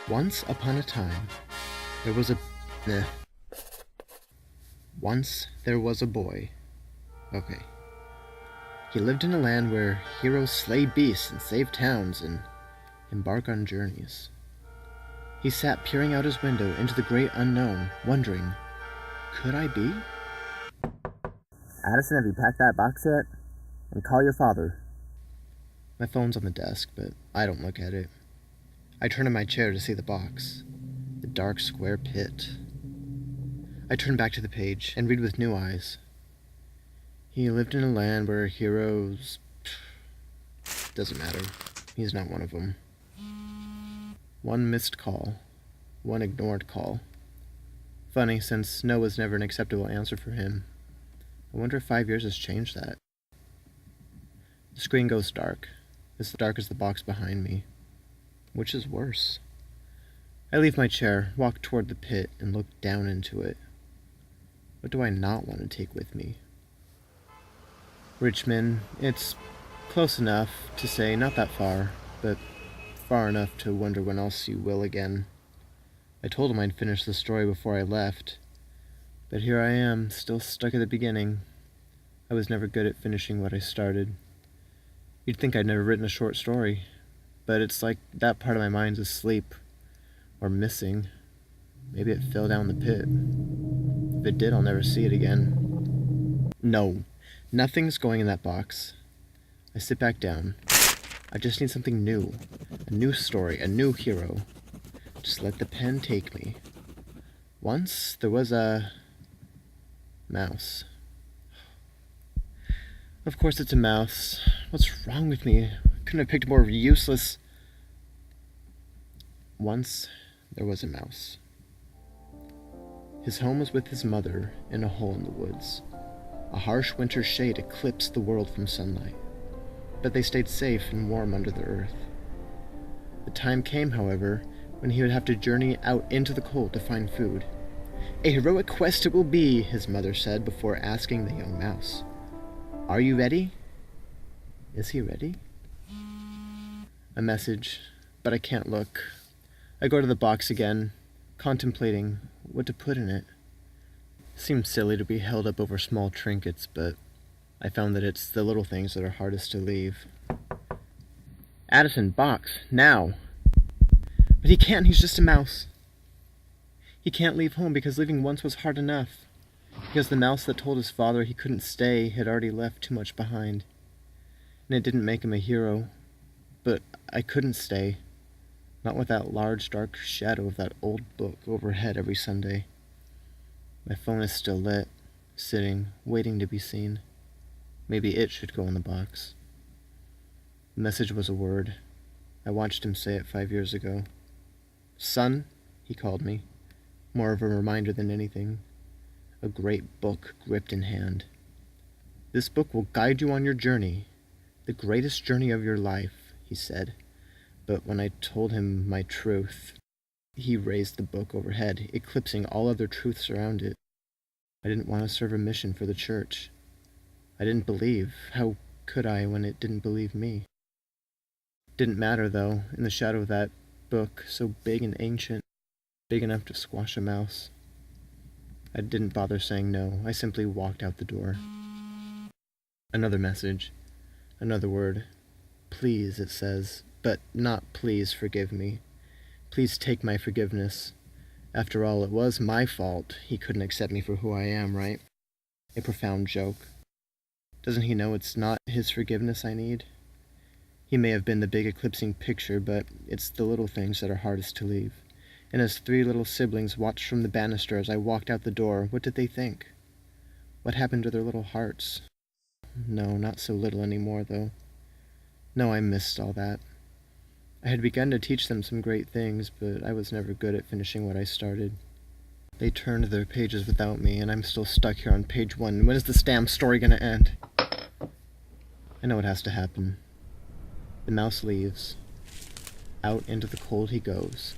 Once upon a time, there was a. Eh. Once there was a boy. Okay. He lived in a land where heroes slay beasts and save towns and embark on journeys. He sat peering out his window into the great unknown, wondering, could I be? Addison, have you packed that box yet? And call your father. My phone's on the desk, but I don't look at it. I turn in my chair to see the box. The dark square pit. I turn back to the page and read with new eyes. He lived in a land where heroes... Doesn't matter. He's not one of them. One missed call. One ignored call. Funny, since no was never an acceptable answer for him. I wonder if 5 years has changed that. The screen goes dark. As dark as the box behind me. Which is worse? I leave my chair, walk toward the pit, and look down into it. What do I not want to take with me? Richmond, it's close enough to say not that far, but far enough to wonder when I'll see Will again. I told him I'd finish the story before I left, but here I am, still stuck at the beginning. I was never good at finishing what I started. You'd think I'd never written a short story, but it's like that part of my mind's asleep, or missing. Maybe it fell down the pit. If it did, I'll never see it again. No, nothing's going in that box. I sit back down. I just need something new. A new story, a new hero. Just let the pen take me. Once there was a... mouse. Of course it's a mouse. What's wrong with me? I couldn't have picked a more useless... Once there was a mouse. His home was with his mother in a hole in the woods. A harsh winter shade eclipsed the world from sunlight, but they stayed safe and warm under the earth. The time came, however, when he would have to journey out into the cold to find food. A heroic quest it will be, his mother said before asking the young mouse, "Are you ready?" Is he ready? A message, but I can't look. I go to the box again, contemplating what to put in it. Seems silly to be held up over small trinkets, but I found that it's the little things that are hardest to leave. Addison, box, now! But he can't, he's just a mouse. He can't leave home because leaving once was hard enough. Because the mouse that told his father he couldn't stay had already left too much behind. And it didn't make him a hero. But I couldn't stay. Not with that large dark shadow of that old book overhead every Sunday. My phone is still lit, sitting, waiting to be seen. Maybe it should go in the box. The message was a word. I watched him say it 5 years ago. Son, he called me. More of a reminder than anything. A great book gripped in hand. This book will guide you on your journey. The greatest journey of your life, he said. But when I told him my truth, he raised the book overhead, eclipsing all other truths around it. I didn't want to serve a mission for the church. I didn't believe. How could I when it didn't believe me? Didn't matter, though, in the shadow of that book, so big and ancient, big enough to squash a mouse. I didn't bother saying no. I simply walked out the door. Another message. Another word. Please, it says, but not please forgive me. Please take my forgiveness. After all, it was my fault. He couldn't accept me for who I am, right? A profound joke. Doesn't he know it's not his forgiveness I need? He may have been the big eclipsing picture, but it's the little things that are hardest to leave. And as 3 little siblings watched from the banister as I walked out the door, what did they think? What happened to their little hearts? No, not so little anymore, though. No, I missed all that. I had begun to teach them some great things, but I was never good at finishing what I started. They turned their pages without me, and I'm still stuck here on page 1. When is this damn story gonna end? I know what has to happen. The mouse leaves. Out into the cold he goes.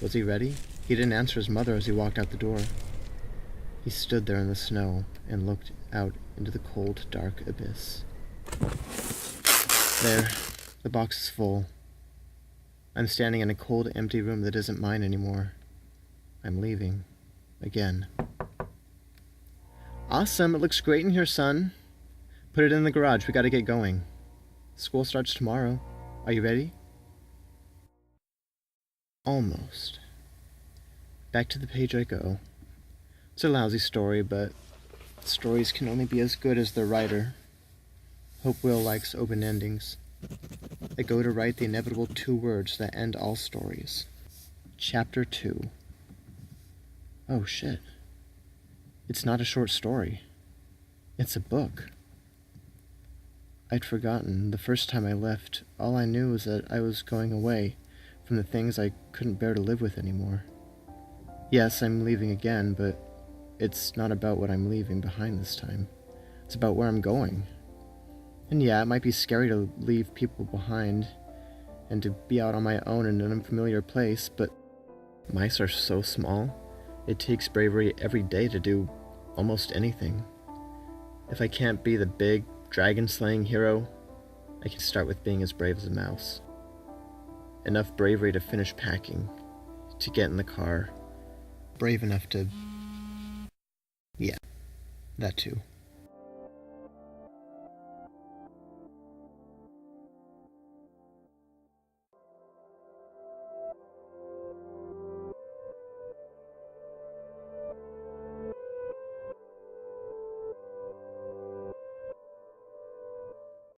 Was he ready? He didn't answer his mother as he walked out the door. He stood there in the snow and looked out into the cold, dark abyss. There, the box is full. I'm standing in a cold, empty room that isn't mine anymore. I'm leaving. Again. Awesome, it looks great in here, son. Put it in the garage, we gotta get going. School starts tomorrow. Are you ready? Almost. Back to the page I go. It's a lousy story, but stories can only be as good as their writer. Hope Will likes open endings. I go to write the inevitable 2 words that end all stories. Chapter 2. Oh shit. It's not a short story. It's a book. I'd forgotten. The first time I left, all I knew was that I was going away from the things I couldn't bear to live with anymore. Yes, I'm leaving again, but it's not about what I'm leaving behind this time. It's about where I'm going. And yeah, it might be scary to leave people behind and to be out on my own in an unfamiliar place, but mice are so small. It takes bravery every day to do almost anything. If I can't be the big, dragon-slaying hero, I can start with being as brave as a mouse. Enough bravery to finish packing, to get in the car. Brave enough to... yeah, that too.